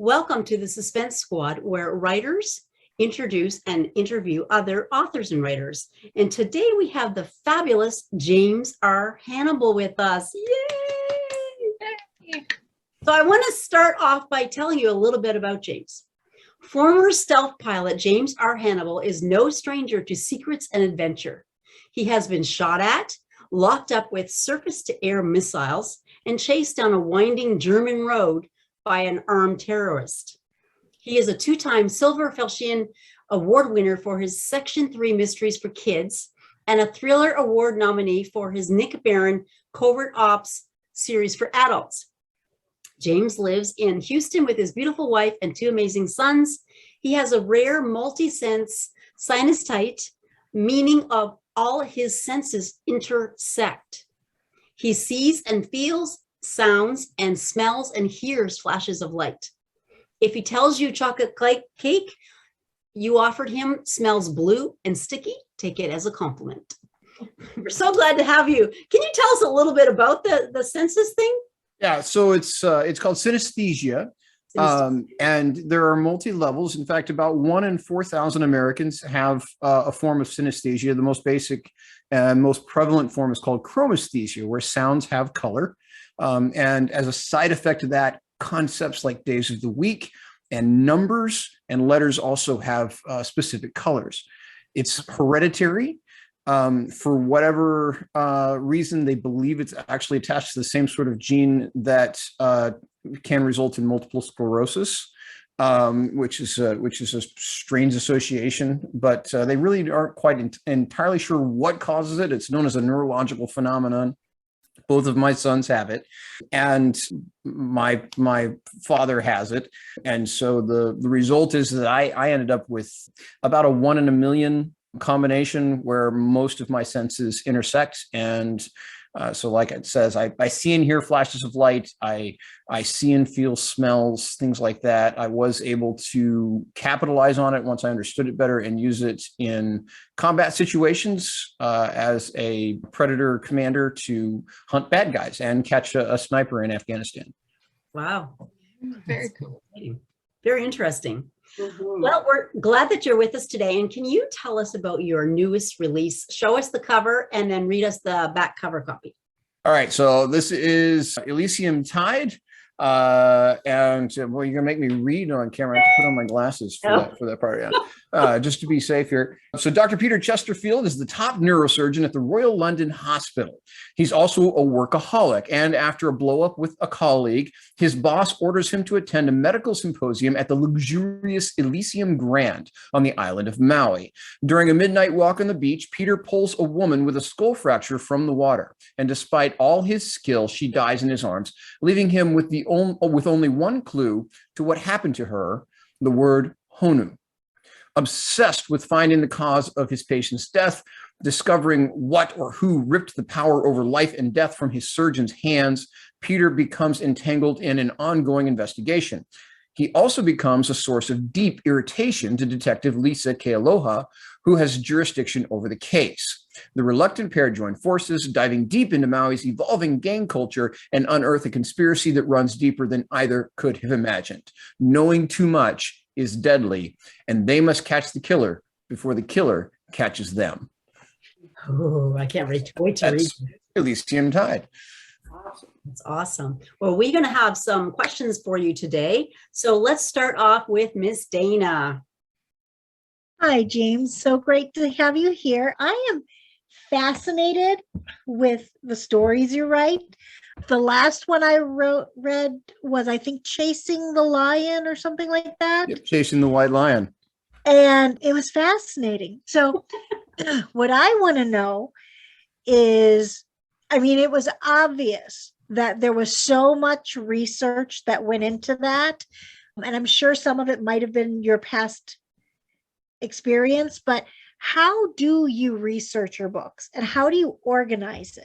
Welcome to the Suspense Squad, where writers introduce and interview other authors and writers. And today we have the fabulous James R. Hannibal with us. Yay! So I want to start off by telling you a little bit about James. Former stealth pilot James R. Hannibal is no stranger to secrets and adventure. He has been shot at, locked up with surface-to-air missiles, and chased down a winding German road by an armed terrorist. He is a two-time Silver Felchian Award winner for his Section 3 Mysteries for Kids and a Thriller Award nominee for his Nick Barron Covert Ops series for adults. James lives in Houston with his beautiful wife and two amazing sons. He has a rare multi-sense synesthete, meaning of all his senses intersect. He sees and feels sounds and smells and hears flashes of light. If he tells you chocolate cake you offered him smells blue and sticky, take it as a compliment. We're so glad to have you. Can you tell us a little bit about the senses thing? Yeah, so it's called synesthesia. And there are multi-levels. In fact, about 1 in 4,000 Americans have a form of synesthesia. The most basic and most prevalent form is called chromesthesia, where sounds have color. And as a side effect of that, concepts like days of the week and numbers and letters also have specific colors. It's hereditary. For whatever reason, they believe it's actually attached to the same sort of gene that can result in multiple sclerosis, which is a strange association, but they really aren't quite entirely sure what causes it. It's known as a neurological phenomenon. Both of my sons have it, and my father has it. And so the result is that I ended up with about a 1 in a million combination where most of my senses intersect. And so like it says, I see and hear flashes of light. I see and feel smells, things like that. I was able to capitalize on it once I understood it better and use it in combat situations as a predator commander to hunt bad guys and catch a sniper in Afghanistan. Wow. Very cool. Very interesting. Mm-hmm. Well, we're glad that you're with us today. And can you tell us about your newest release? Show us the cover and then read us the back cover copy. All right. So this is Elysium Tide. And well, you're gonna make me read on camera. I have to put on my glasses for that part. Yeah. Just to be safe here. So Dr. Peter Chesterfield is the top neurosurgeon at the Royal London Hospital. He's also a workaholic, and after a blow up with a colleague, his boss orders him to attend a medical symposium at the luxurious Elysium Grand on the island of Maui. During a midnight walk on the beach, Peter pulls a woman with a skull fracture from the water, and despite all his skill, she dies in his arms, leaving him with only one clue to what happened to her: the word Honu. Obsessed with finding the cause of his patient's death, discovering what or who ripped the power over life and death from his surgeon's hands, Peter becomes entangled in an ongoing investigation. He also becomes a source of deep irritation to Detective Lisa Kealoha, who has jurisdiction over the case. The reluctant pair join forces, diving deep into Maui's evolving gang culture and unearth a conspiracy that runs deeper than either could have imagined. Knowing too much is deadly, and they must catch the killer before the killer catches them. Oh, I can't wait to read. Elysium Tide. That's awesome. Well, we're going to have some questions for you today. So let's start off with Miss Dana. Hi, James. So great to have you here. I am fascinated with the stories you write. The last one I read was, I think, Chasing the Lion or something like that. Yep, Chasing the White Lion. And it was fascinating. So what I want to know is, I mean, it was obvious that there was so much research that went into that. And I'm sure some of it might have been your past experience, but how do you research your books and how do you organize it?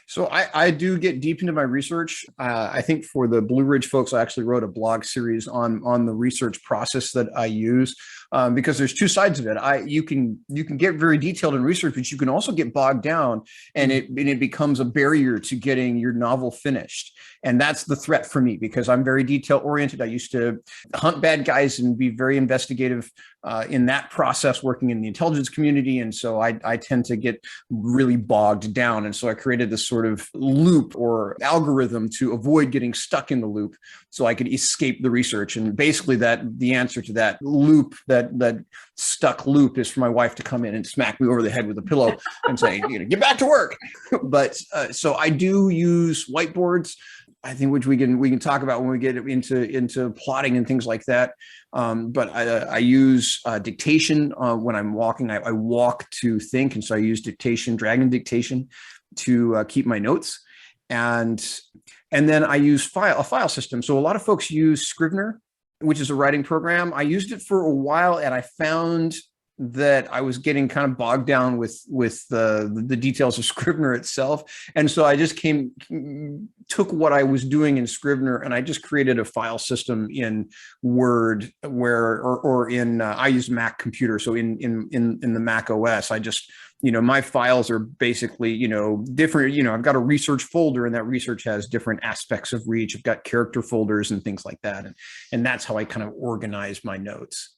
So I do get deep into my research. I think for the Blue Ridge folks, I actually wrote a blog series on the research process that I use, because there's two sides of it. You can get very detailed in research, but you can also get bogged down, and it becomes a barrier to getting your novel finished. And that's the threat for me, because I'm very detail oriented. I used to hunt bad guys and be very investigative in that process, working in the intelligence community. And so I tend to get really bogged down. And so I created this sort of loop or algorithm to avoid getting stuck in the loop, so I could escape the research. And basically the answer to that loop, that stuck loop, is for my wife to come in and smack me over the head with a pillow and say, get back to work. But so I do use whiteboards, I think, which we can talk about when we get into plotting and things like that. But I use dictation when I'm walking. I walk to think, and so I use dictation, dragon dictation, to keep my notes, and then I use a file system. So a lot of folks use Scrivener, which is a writing program. I used it for a while, and I found that I was getting kind of bogged down with the details of Scrivener itself. And so I just took what I was doing in Scrivener, and I just created a file system in Word or in, I use Mac computer. So in the Mac OS, I just, my files are basically, different. I've got a research folder, and that research has different aspects of reach. I've got character folders and things like that. And that's how I kind of organize my notes.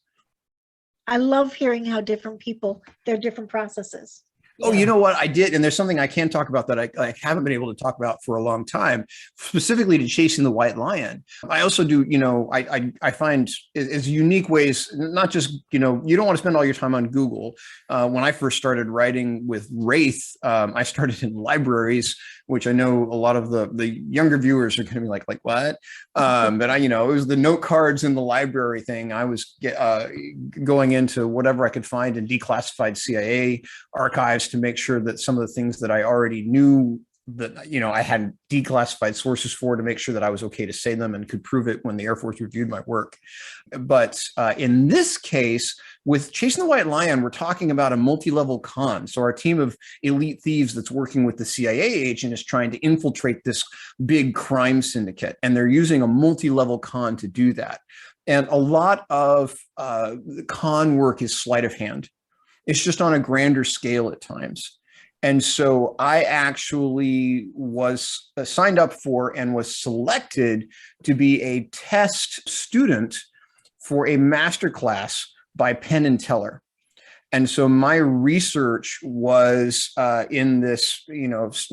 I love hearing how different people, their different processes. Oh, you know what I did? And there's something I can talk about that I haven't been able to talk about for a long time, specifically to Chasing the White Lion. I also do, I find is unique ways, not just, you don't want to spend all your time on Google. When I first started writing with Wraith, I started in libraries, which I know a lot of the younger viewers are going to be like what? But it was the note cards in the library thing. I was going into whatever I could find in declassified CIA archives to make sure that some of the things that I already knew that, I had declassified sources for, to make sure that I was okay to say them and could prove it when the Air Force reviewed my work. But in this case, with Chasing the White Lion, we're talking about a multi-level con. So our team of elite thieves that's working with the CIA agent is trying to infiltrate this big crime syndicate, and they're using a multi-level con to do that. And a lot of the con work is sleight of hand. It's just on a grander scale at times. And so I actually was signed up for and was selected to be a test student for a masterclass by Penn and Teller. And so my research was in this,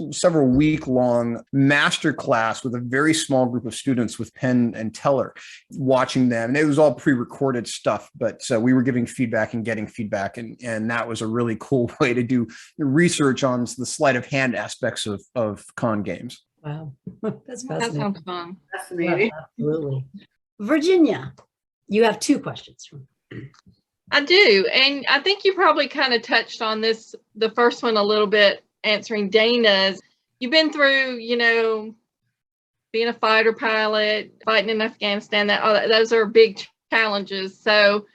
several week-long masterclass with a very small group of students with Penn and Teller, watching them. And it was all pre-recorded stuff, but we were giving feedback and getting feedback. And that was a really cool way to do research on the sleight of hand aspects of con games. Wow. That's fascinating. That sounds fun. Fascinating. Yeah, absolutely. Virginia, you have two questions. I do. And I think you probably kind of touched on this, the first one a little bit, answering Dana's. You've been through, being a fighter pilot, fighting in Afghanistan, those are big challenges. So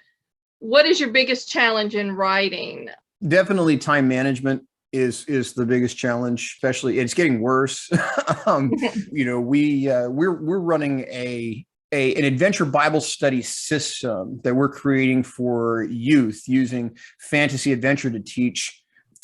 what is your biggest challenge in writing? Definitely time management is the biggest challenge, especially it's getting worse. We're running an adventure Bible study system that we're creating for youth, using fantasy adventure to teach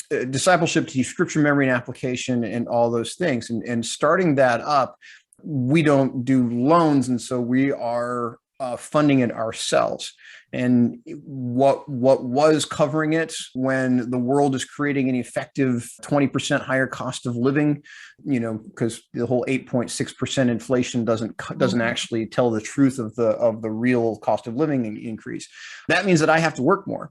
discipleship, to teach scripture memory and application and all those things. And starting that up, we don't do loans. And so we are funding it ourselves. And what was covering it when the world is creating an effective 20% higher cost of living, because the whole 8.6% inflation doesn't actually tell the truth of the real cost of living increase. That means that I have to work more.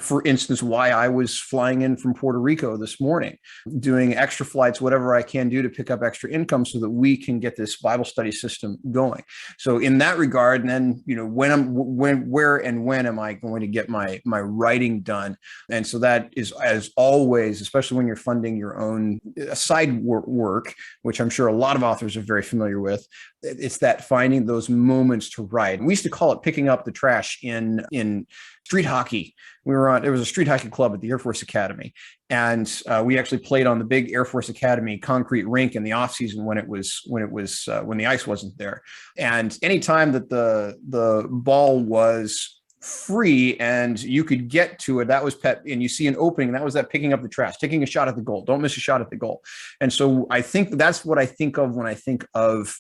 For instance, why I was flying in from Puerto Rico this morning, doing extra flights, whatever I can do to pick up extra income so that we can get this Bible study system going. So in that regard, and then, where and when am I going to get my writing done? And so that is, as always, especially when you're funding your own side work, which I'm sure a lot of authors are very familiar with, it's that finding those moments to write. We used to call it picking up the trash in street hockey. There was a street hockey club at the Air Force Academy, and we actually played on the big Air Force Academy concrete rink in the off season when the ice wasn't there. And anytime that the ball was free and you could get to it, that was and you see an opening, that was that picking up the trash, taking a shot at the goal. Don't miss a shot at the goal. And so I think that's what I think of when I think of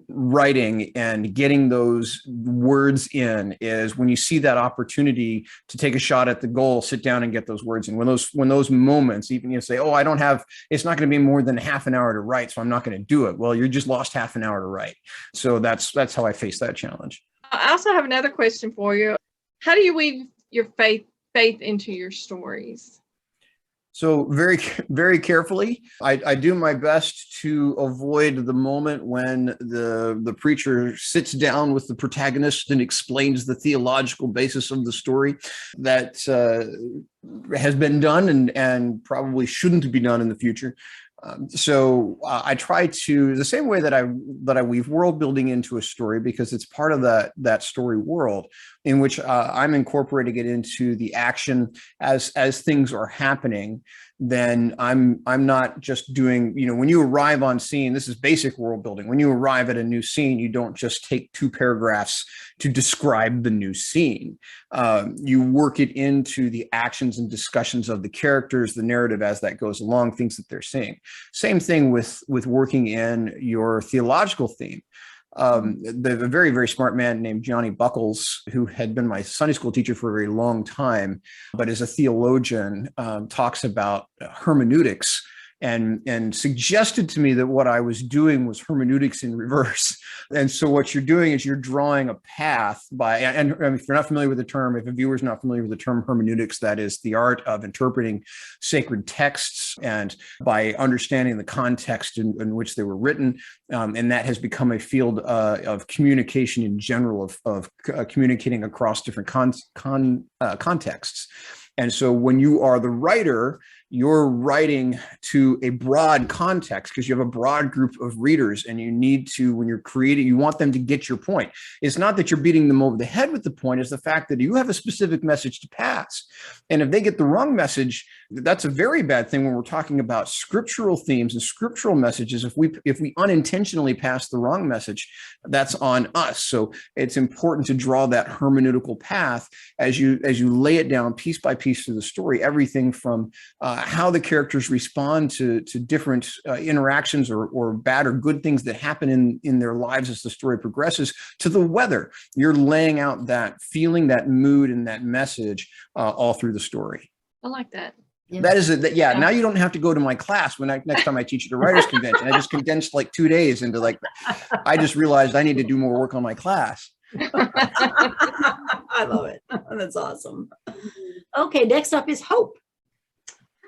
writing and getting those words in, is when you see that opportunity to take a shot at the goal, sit down and get those words in. When those moments, even you say, oh, it's not going to be more than half an hour to write, so I'm not going to do it. Well, you just lost half an hour to write. So that's how I face that challenge. I also have another question for you. How do you weave your faith into your stories? So very, very carefully, I do my best to avoid the moment when the preacher sits down with the protagonist and explains the theological basis of the story. That has been done and probably shouldn't be done in the future. So I try to, the same way that I weave world building into a story, because it's part of that story world in which I'm incorporating it into the action as things are happening. Then I'm not just doing, when you arrive on scene, this is basic world building. When you arrive at a new scene, you don't just take 2 paragraphs to describe the new scene. You work it into the actions and discussions of the characters, the narrative as that goes along, things that they're seeing. Same thing with working in your theological theme. The very, very smart man named Johnny Buckles, who had been my Sunday school teacher for a very long time, but is a theologian, talks about hermeneutics and suggested to me that what I was doing was hermeneutics in reverse. And so what you're doing is you're drawing a path and if you're not familiar with the term, if a viewer's not familiar with the term hermeneutics, that is the art of interpreting sacred texts and by understanding the context in which they were written. And that has become a field of communication in general, of communicating across different contexts. And so when you are the writer, you're writing to a broad context because you have a broad group of readers, and you need to, when you're creating, you want them to get your point. It's not that you're beating them over the head with the point, it's the fact that you have a specific message to pass. And if they get the wrong message, that's a very bad thing when we're talking about scriptural themes and scriptural messages. If we unintentionally pass the wrong message, that's on us. So it's important to draw that hermeneutical path as you lay it down piece by piece through the story, everything from how the characters respond to different interactions or bad or good things that happen in their lives as the story progresses, to the weather. You're laying out that feeling, that mood, and that message all through the story. I like that. Yeah. That is it. Yeah. Now you don't have to go to my class next time I teach at a writers convention. I just condensed like 2 days into I just realized I need to do more work on my class. I love it. That's awesome. Okay, next up is Hope.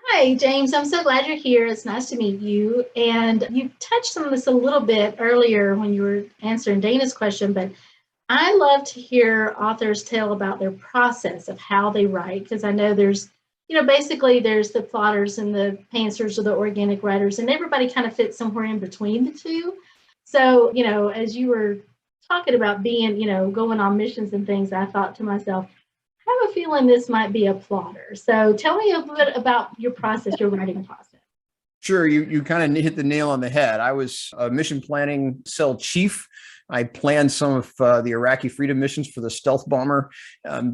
Hi, James. I'm so glad you're here. It's nice to meet you. And you touched on this a little bit earlier when you were answering Dana's question, but I love to hear authors tell about their process of how they write, because I know there's, basically there's the plotters and the pantsers or the organic writers, and everybody kind of fits somewhere in between the two. So, as you were talking about being, going on missions and things, I thought to myself, I have a feeling this might be a plotter. So tell me a bit about your process, your writing process. Sure. You kind of hit the nail on the head. I was a mission planning cell chief. I planned some of the Iraqi freedom missions for the stealth bomber.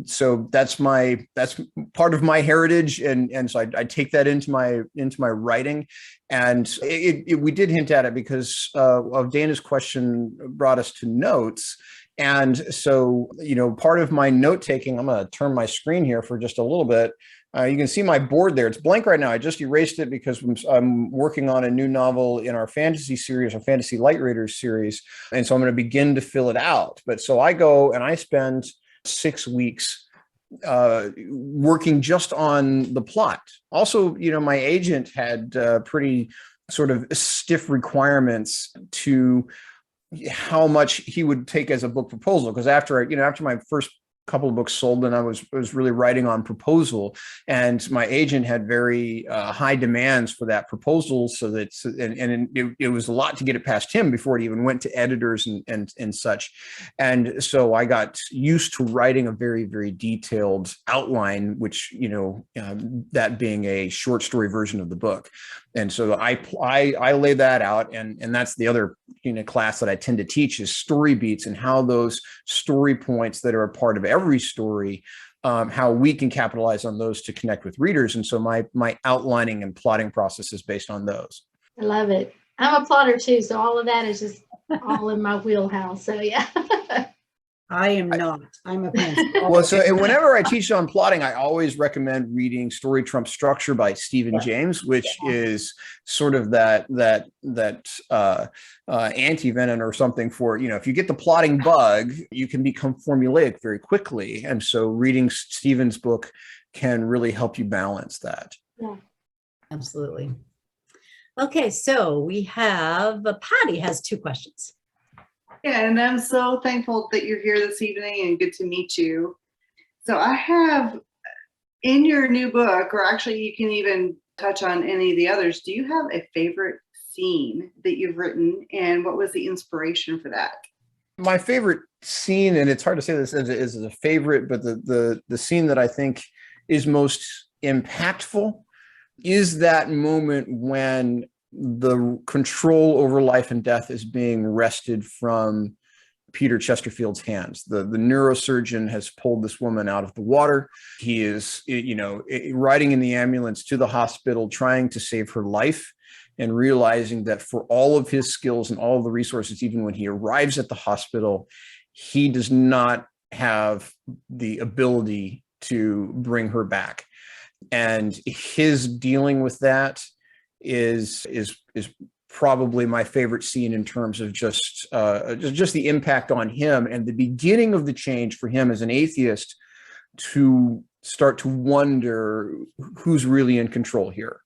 So that's part of my heritage. And so I take that into my writing. And we did hint at it because of Dana's question brought us to notes. And so, part of my note taking, I'm going to turn my screen here for just a little bit. You can see my board there. It's blank right now. I just erased it because I'm working on a new novel in our fantasy series, our Fantasy Light Raiders series. And so I'm going to begin to fill it out. But so I go and I spend 6 weeks working just on the plot. Also, my agent had pretty sort of stiff requirements to how much he would take as a book proposal. Because after my first couple of books sold, and I was really writing on proposal, and my agent had very high demands for that proposal, so that it was a lot to get it past him before it even went to editors and such. And so I got used to writing a very, very detailed outline, which, that being a short story version of the book. And so I lay that out, and that's the other class that I tend to teach, is story beats, and how those story points that are a part of every story, how we can capitalize on those to connect with readers. And so my outlining and plotting process is based on those. I love it. I'm a plotter too, so all of that is just all in my wheelhouse. So yeah. I am not. I'm a pencil. Well, so whenever I teach on plotting, I always recommend reading Story Trump Structure by Stephen James, which is sort of that anti-venom or something for, if you get the plotting bug, you can become formulaic very quickly. And so reading Stephen's book can really help you balance that. Yeah. Absolutely. Okay, so we have Patty has 2 questions. Yeah, and I'm so thankful that you're here this evening, and good to meet you. So I have, in your new book, or actually you can even touch on any of the others, do you have a favorite scene that you've written, and what was the inspiration for that? My favorite scene, and it's hard to say this as a favorite, but the scene that I think is most impactful is that moment when the control over life and death is being wrested from Peter Chesterfield's hands. The neurosurgeon has pulled this woman out of the water. He is, riding in the ambulance to the hospital, trying to save her life, and realizing that for all of his skills and all of the resources, even when he arrives at the hospital, he does not have the ability to bring her back. And his dealing with that is probably my favorite scene in terms of just the impact on him, and the beginning of the change for him as an atheist to start to wonder who's really in control here.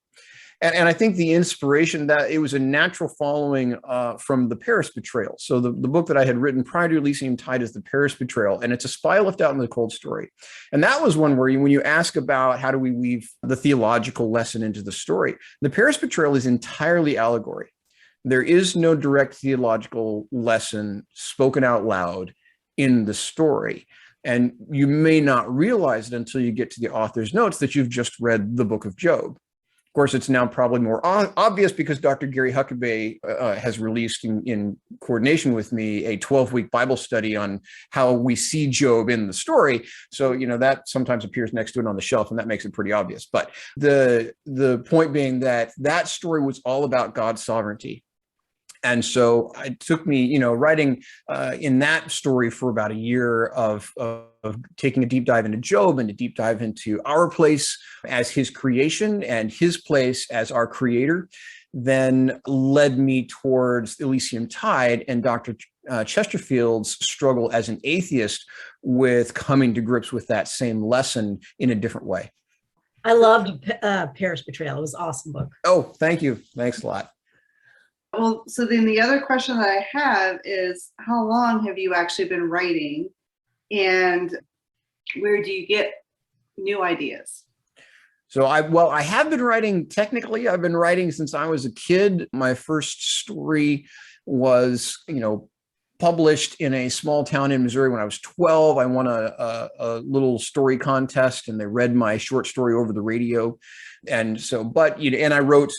And I think the inspiration, that it was a natural following from The Paris Betrayal. So the book that I had written prior to Elysium Tide is The Paris Betrayal, and it's a spy left out in the cold story. And that was one where when you ask about how do we weave the theological lesson into the story, The Paris Betrayal is entirely allegory. There is no direct theological lesson spoken out loud in the story. And you may not realize it until you get to the author's notes that you've just read the book of Job. Of course, it's now probably more obvious because Dr. Gary Huckabee has released in coordination with me a 12-week Bible study on how we see Job in the story. So, that sometimes appears next to it on the shelf, and that makes it pretty obvious. But the point being that story was all about God's sovereignty. And so it took me, writing in that story for about a year of taking a deep dive into Job and a deep dive into our place as his creation and his place as our creator, then led me towards Elysium Tide and Dr. Chesterfield's struggle as an atheist with coming to grips with that same lesson in a different way. I loved Paris Betrayal. It was an awesome book. Oh, thank you. Thanks a lot. Well, so then the other question that I have is, how long have you actually been writing, and where do you get new ideas? So I have been writing, technically, I've been writing since I was a kid. My first story was, published in a small town in Missouri when I was 12. I won a little story contest, and they read my short story over the radio. And so, and I wrote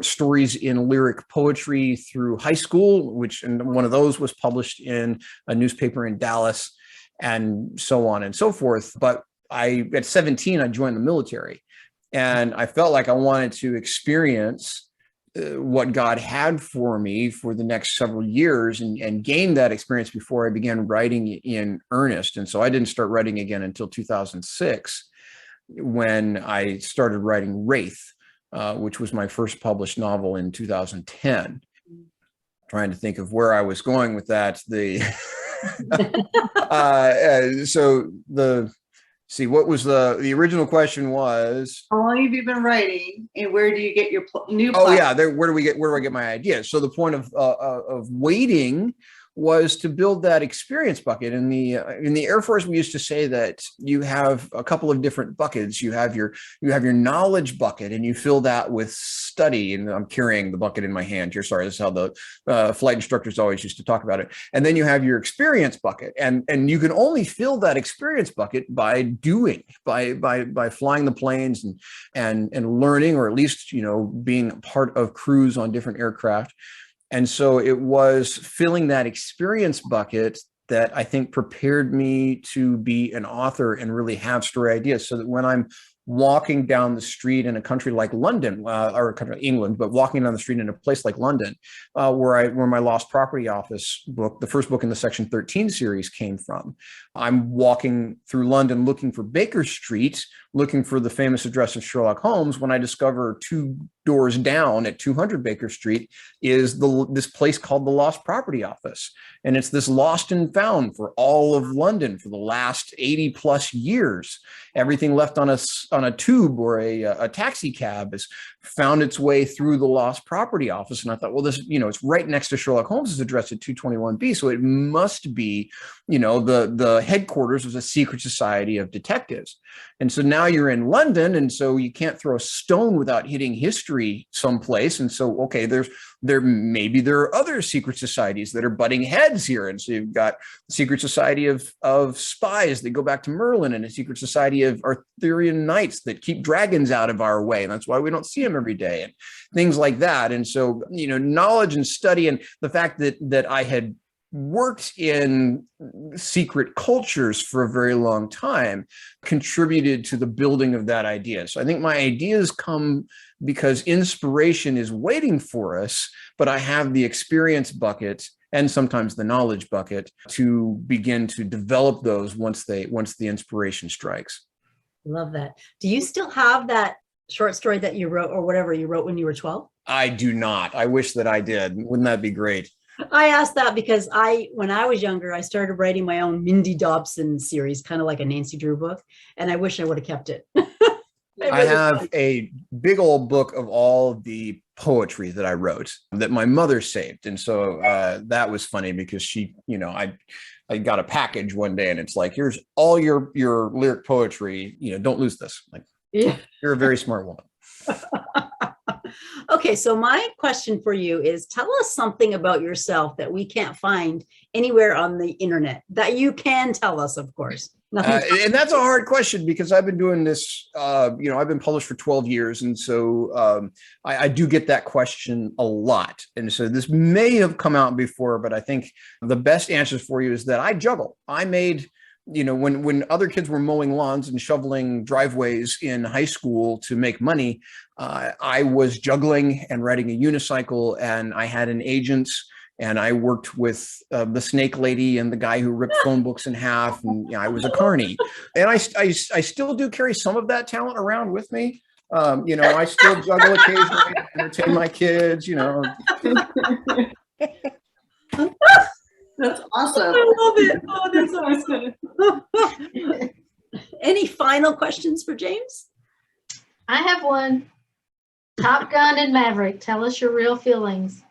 stories in lyric poetry through high school, and one of those was published in a newspaper in Dallas, and so on and so forth. But at 17, I joined the military, and I felt like I wanted to experience what God had for me for the next several years and gain that experience before I began writing in earnest. And so I didn't start writing again until 2006, when I started writing Wraith, which was my first published novel in 2010. Trying to think of where I was going with that. What was the original question was, how long have you been writing, and where do you get your new plot? Oh yeah, where do I get my ideas? So the point of waiting was to build that experience bucket. In the Air Force, we used to say that you have a couple of different buckets. You have your knowledge bucket, and you fill that with study. And I'm carrying the bucket in my hand here. Sorry, this is how the flight instructors always used to talk about it. And then you have your experience bucket, and you can only fill that experience bucket by doing, by flying the planes and learning, or at least being part of crews on different aircraft. And so it was filling that experience bucket that I think prepared me to be an author and really have story ideas, so that when I'm walking down the street in a country like London, or a country like England, but walking down the street in a place like London, where my Lost Property Office book, the first book in the Section 13 series, came from. I'm walking through London looking for Baker Street, looking for the famous address of Sherlock Holmes, when I discover 2 doors down at 200 Baker Street is this place called the Lost Property Office. And it's this lost and found for all of London for the last 80 plus years. Everything left on a tube or a taxi cab has found its way through the Lost Property Office. And I thought, well, this, it's right next to Sherlock Holmes's address at 221B. So it must be, the headquarters of a secret society of detectives. And so now you're in London, and so you can't throw a stone without hitting history someplace. And so, okay, maybe there are other secret societies that are butting heads here. And so you've got the secret society of spies that go back to Merlin, and a secret society of Arthurian knights that keep dragons out of our way. And that's why we don't see them every day, and things like that. And so, knowledge and study, and the fact that I had worked in secret cultures for a very long time contributed to the building of that idea. So I think my ideas come because inspiration is waiting for us, but I have the experience bucket and sometimes the knowledge bucket to begin to develop those once the inspiration strikes. Love that. Do you still have that short story that you wrote, or whatever you wrote when you were 12? I do not. I wish that I did. Wouldn't that be great? I asked that because when I was younger, I started writing my own Mindy Dobson series, kind of like a Nancy Drew book, and I wish I would have kept it. I have a big old book of all the poetry that I wrote that my mother saved. And so that was funny because she, I got a package one day and it's like, here's all your lyric poetry, don't lose this. Like, yeah, you're a very smart woman. Okay, so my question for you is, tell us something about yourself that we can't find anywhere on the internet, that you can tell us, of course. And that's a hard question because I've been doing this, I've been published for 12 years. And so I do get that question a lot. And so this may have come out before, but I think the best answers for you is that I juggle. I made, when other kids were mowing lawns and shoveling driveways in high school to make money, I was juggling and riding a unicycle, and I had an agent, and I worked with the snake lady and the guy who ripped phone books in half, and I was a carny. And I still do carry some of that talent around with me. I still juggle occasionally to entertain my kids, That's awesome. I love it. Oh, that's awesome. Any final questions for James? I have one. Top Gun and Maverick, tell us your real feelings.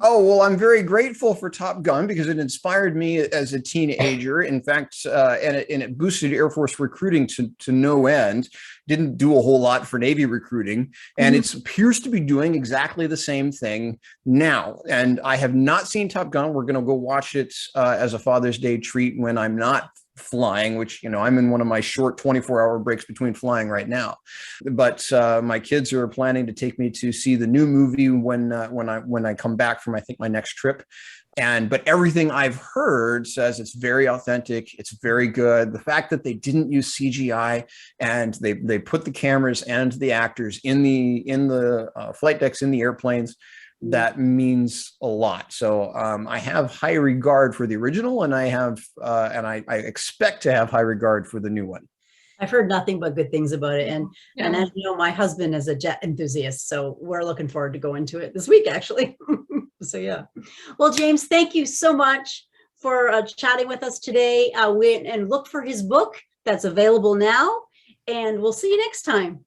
Oh, well, I'm very grateful for Top Gun because it inspired me as a teenager. In fact, and it boosted Air Force recruiting to no end. Didn't do a whole lot for Navy recruiting. And it appears to be doing exactly the same thing now. And I have not seen Top Gun. We're going to go watch it as a Father's Day treat when I'm not flying, which, I'm in one of my short 24-hour breaks between flying right now. But my kids are planning to take me to see the new movie when I come back from, I think, my next trip. But everything I've heard says it's very authentic. It's very good. The fact that they didn't use CGI and they put the cameras and the actors in the flight decks, in the airplanes, that means a lot. So I have high regard for the original, and I expect to have high regard for the new one. I've heard nothing but good things about it. And as you know, my husband is a jet enthusiast, so we're looking forward to going to it this week, actually. So yeah. Well, James, thank you so much for chatting with us today. And look for his book that's available now, and we'll see you next time.